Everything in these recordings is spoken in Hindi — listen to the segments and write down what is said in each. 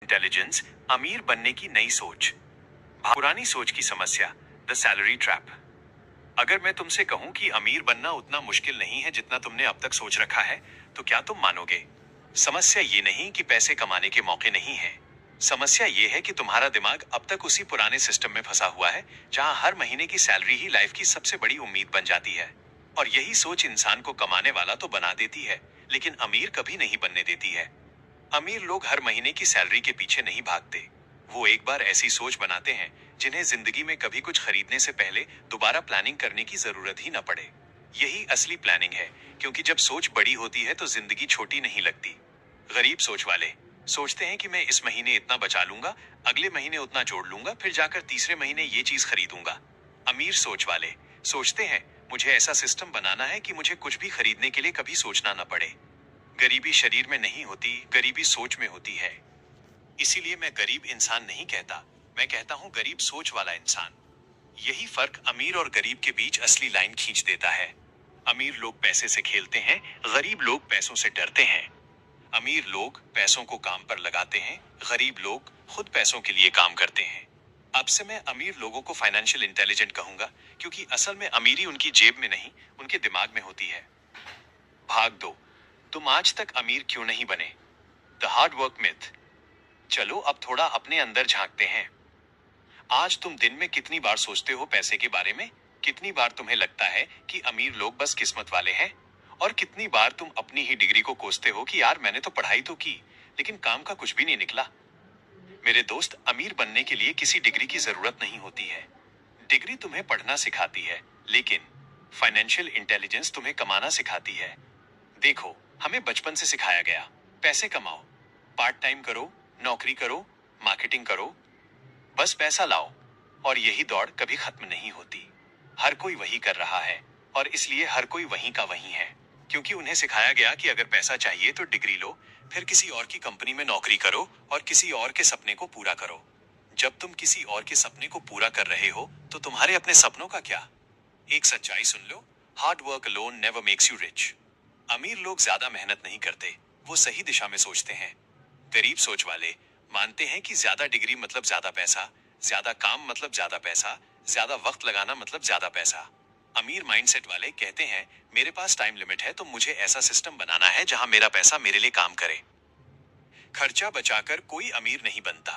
इंटेलिजेंस, अमीर बनने की नई सोच, पुरानी सोच की समस्या, द सैलरी ट्रैप। अगर मैं तुमसे कहूं कि अमीर बनना उतना मुश्किल नहीं है जितना तुमने अब तक सोच रखा है, तो क्या तुम मानोगे? समस्या ये नहीं कि पैसे कमाने के मौके नहीं है। समस्या ये है कि तुम्हारा दिमाग अब तक उसी पुराने सिस्टम में फंसा हुआ है, जहां हर महीने की सैलरी ही लाइफ की सबसे बड़ी उम्मीद बन जाती है। और यही सोच इंसान को कमाने वाला तो बना देती है, लेकिन अमीर कभी नहीं बनने देती है। अमीर लोग हर महीने की सैलरी के पीछे नहीं भागते। वो एक बार ऐसी सोच बनाते हैं जिन्हें जिंदगी में कभी कुछ खरीदने से पहले दोबारा प्लानिंग करने की जरूरत ही न पड़े। यही असली प्लानिंग है, क्योंकि जब सोच बड़ी होती है तो जिंदगी छोटी नहीं लगती। गरीब सोच वाले सोचते हैं कि मैं इस महीने इतना बचा लूंगा, अगले महीने उतना जोड़ लूंगा, फिर जाकर तीसरे महीने ये चीज खरीदूंगा। अमीर सोच वाले सोचते हैं, मुझे ऐसा सिस्टम बनाना है कि मुझे कुछ भी खरीदने के लिए कभी सोचना न पड़े। गरीबी शरीर में नहीं होती, गरीबी सोच में होती है। इसीलिए मैं गरीब इंसान नहीं कहता, मैं कहता हूँ गरीब सोच वाला इंसान। यही फर्क अमीर और गरीब के बीच असली लाइन खींच देता है। अमीर लोग पैसे से खेलते हैं, गरीब लोग पैसों से डरते हैं। अमीर लोग पैसों को काम पर लगाते हैं, गरीब लोग खुद पैसों के लिए काम करते हैं। अब से मैं अमीर लोगों को फाइनेंशियल इंटेलिजेंट कहूंगा, क्योंकि असल में अमीरी उनकी जेब में नहीं, उनके दिमाग में होती है। भाग 2, तुम आज तक अमीर क्यों नहीं बने? The hard work myth. चलो अब थोड़ा अपने अंदर झांकते हैं। आज तुम दिन में कितनी बार सोचते हो पैसे के बारे में? कितनी बार तुम्हें लगता है कि अमीर लोग बस किस्मत वाले हैं? और कितनी बार तुम अपनी ही डिग्री को कोसते हो कि यार मैंने तो पढ़ाई तो की, लेकिन काम का कुछ भी नहीं निकला। मेरे दोस्त, अमीर बनने के लिए किसी डिग्री की जरूरत नहीं होती है। डिग्री तुम्हें पढ़ना सिखाती है, लेकिन फाइनेंशियल इंटेलिजेंस तुम्हें कमाना सिखाती है। देखो, हमें बचपन से सिखाया गया, पैसे कमाओ, पार्ट टाइम करो, नौकरी करो, मार्केटिंग करो, बस पैसा लाओ। और यही दौड़ कभी खत्म नहीं होती। हर कोई वही कर रहा है, और इसलिए हर कोई वहीं का वहीं है, क्योंकि उन्हें सिखाया गया कि अगर पैसा चाहिए तो डिग्री लो, फिर किसी और की कंपनी में नौकरी करो और किसी और के सपने को पूरा करो। जब तुम किसी और के सपने को पूरा कर रहे हो, तो तुम्हारे अपने सपनों का क्या? एक सच्चाई सुन लो, hard work alone never makes you rich. अमीर लोग ज्यादा मेहनत नहीं करते, वो सही दिशा में सोचते हैं। गरीब सोच वाले मानते हैं कि ज्यादा डिग्री मतलब ज्यादा पैसा, ज्यादा काम मतलब ज्यादा पैसा, ज्यादा वक्त लगाना मतलब ज्यादा पैसा। अमीर माइंडसेट वाले कहते हैं, मेरे पास टाइम लिमिट है, तो मुझे ऐसा सिस्टम बनाना है जहां मेरा पैसा मेरे लिए काम करे। खर्चा बचाकर कोई अमीर नहीं बनता।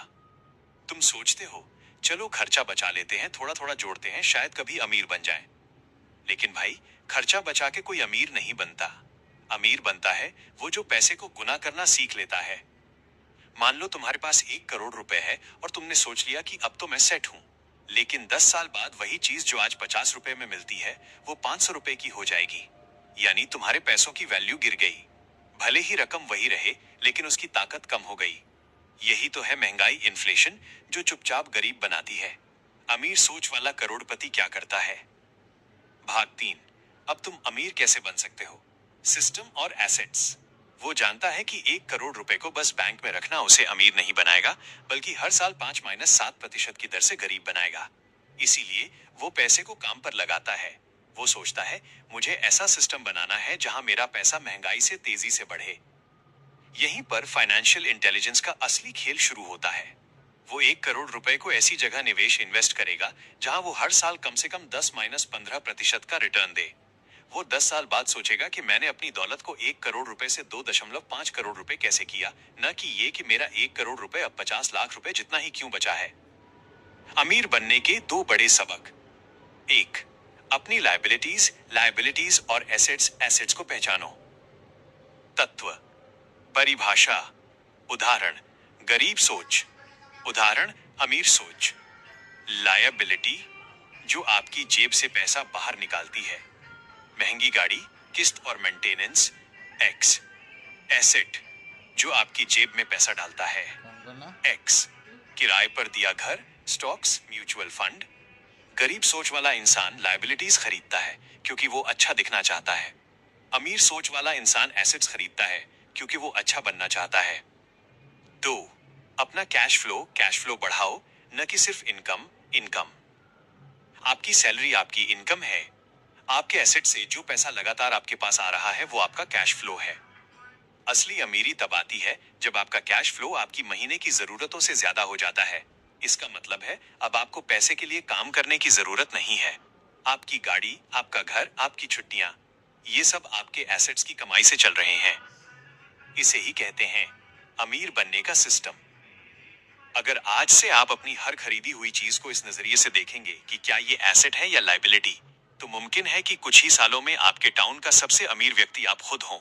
तुम सोचते हो, चलो खर्चा बचा लेते हैं, थोड़ा थोड़ा जोड़ते हैं, शायद कभी अमीर बन जाएं। लेकिन भाई, खर्चा बचा के कोई अमीर नहीं बनता। अमीर बनता है वो जो पैसे को गुना करना सीख लेता है। मान लो तुम्हारे पास 1 करोड़ रुपए है और तुमने सोच लिया कि अब तो मैं सेट हूं। लेकिन 10 साल बाद वही चीज जो आज 50 रुपए में मिलती है, वो 500 रुपए की हो जाएगी। यानी तुम्हारे पैसों की वैल्यू गिर गई। भले ही रकम वही रहे, लेकिन उसकी ताकत कम हो गई। यही तो है महंगाई, इन्फ्लेशन, जो चुपचाप गरीब बनाती है। अमीर सोच वाला करोड़पति क्या करता है? भाग 3, अब तुम अमीर कैसे बन सकते हो? सिस्टम और एसेट्स। वो जानता है कि 1 करोड़ रुपए को बस बैंक में रखना उसे अमीर नहीं बनाएगा, बल्कि हर साल 5-7% की दर से गरीब बनाएगा। इसीलिए वो पैसे को काम पर लगाता है। वो सोचता है, मुझे ऐसा सिस्टम बनाना है जहां मेरा पैसा महंगाई से तेजी से बढ़े। यहीं पर फाइनेंशियल इंटेलिजेंस का असली खेल शुरू होता है। वो 1 करोड़ रुपए को ऐसी जगह निवेश इन्वेस्ट करेगा जहां वो हर साल कम से कम 10-15% का रिटर्न दे। वो 10 साल बाद सोचेगा कि मैंने अपनी दौलत को 1 करोड़ रुपए से 2.5 करोड़ रुपए कैसे किया, न कि ये कि मेरा 1 करोड़ रुपए अब 50 लाख रुपए जितना ही क्यों बचा है। अमीर बनने के 2 बड़े सबक। 1, अपनी लायबिलिटीज और एसेट्स को पहचानो। तत्व, परिभाषा, उदाहरण, गरीब सोच, उदाहरण, अमीर सोच। लायबिलिटी, जो आपकी जेब से पैसा बाहर निकालती है, महंगी गाड़ी, किस्त और मेंटेनेंस, एक्स। एसेट, जो आपकी जेब में पैसा डालता है, एक्स। किराए पर दिया घर, स्टॉक्स, म्यूचुअल फंड। गरीब सोच वाला इंसान लायबिलिटीज खरीदता है क्योंकि वो अच्छा दिखना चाहता है। अमीर सोच वाला इंसान एसेट्स खरीदता है क्योंकि वो अच्छा बनना चाहता है। 2, अपना कैश फ्लो बढ़ाओ, न कि सिर्फ इनकम। आपकी सैलरी आपकी इनकम है। आपके एसेट से जो पैसा लगातार आपके पास आ रहा है वो आपका कैश फ्लो है। असली अमीरी तब आती है जब आपका कैश फ्लो आपकी महीने की जरूरतों से ज्यादा हो जाता है। इसका मतलब है अब आपको पैसे के लिए काम करने की जरूरत नहीं है। आपकी गाड़ी, आपका घर, आपकी छुट्टियां, ये सब आपके एसेट्स की कमाई से चल रहे हैं। इसे ही कहते हैं अमीर बनने का सिस्टम। अगर आज से आप अपनी हर खरीदी हुई चीज को इस नजरिए से देखेंगे कि क्या ये एसेट है या लाइबिलिटी, तो मुमकिन है कि कुछ ही सालों में आपके टाउन का सबसे अमीर व्यक्ति आप खुद हों।